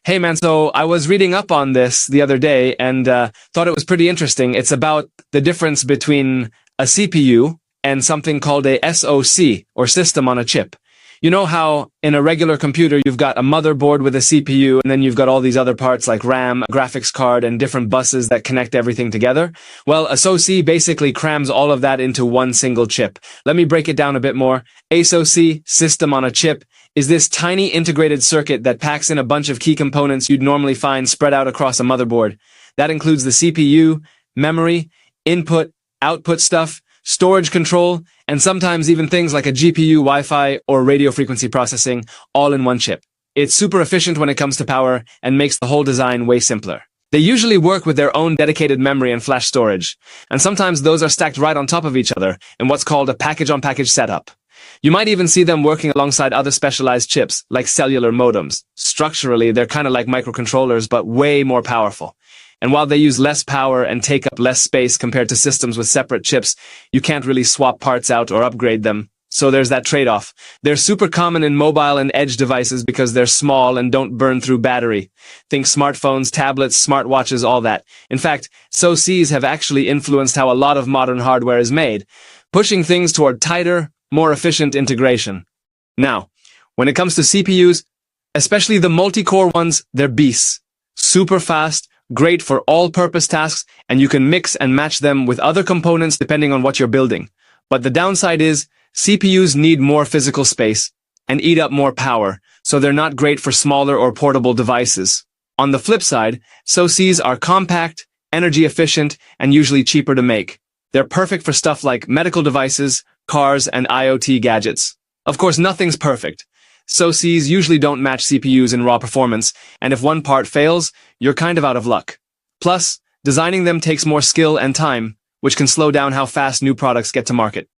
Hey man, so I was reading up on this the other day and thought it was pretty interesting. It's about the difference between a CPU and something called a SOC, or system on a chip. You know how in a regular computer you've got a motherboard with a CPU and then you've got all these other parts like RAM, a graphics card, and different buses that connect everything together? Well, a SOC basically crams all of that into one single chip. Let me break it down a bit more. A SOC, system on a chip, is this tiny integrated circuit that packs in a bunch of key components you'd normally find spread out across a motherboard. That includes the CPU, memory, input, output stuff, storage control, and sometimes even things like a GPU, Wi-Fi, or radio frequency processing, all in one chip. It's super efficient when it comes to power and makes the whole design way simpler. They usually work with their own dedicated memory and flash storage, and sometimes those are stacked right on top of each other in what's called a package-on-package setup. You might even see them working alongside other specialized chips, like cellular modems. Structurally, they're kind of like microcontrollers, but way more powerful. And while they use less power and take up less space compared to systems with separate chips, you can't really swap parts out or upgrade them. So there's that trade-off. They're super common in mobile and edge devices because they're small and don't burn through battery. Think smartphones, tablets, smartwatches, all that. In fact, SOCs have actually influenced how a lot of modern hardware is made, pushing things toward tighter, more efficient integration. Now, when it comes to CPUs, especially the multi-core ones, they're beasts. Super fast, great for all-purpose tasks, and you can mix and match them with other components depending on what you're building. But the downside is, CPUs need more physical space and eat up more power, so they're not great for smaller or portable devices. On the flip side, SOCs are compact, energy efficient, and usually cheaper to make. They're perfect for stuff like medical devices, cars, and IoT gadgets. Of course, nothing's perfect. SOCs usually don't match CPUs in raw performance, and if one part fails, you're kind of out of luck. Plus, designing them takes more skill and time, which can slow down how fast new products get to market.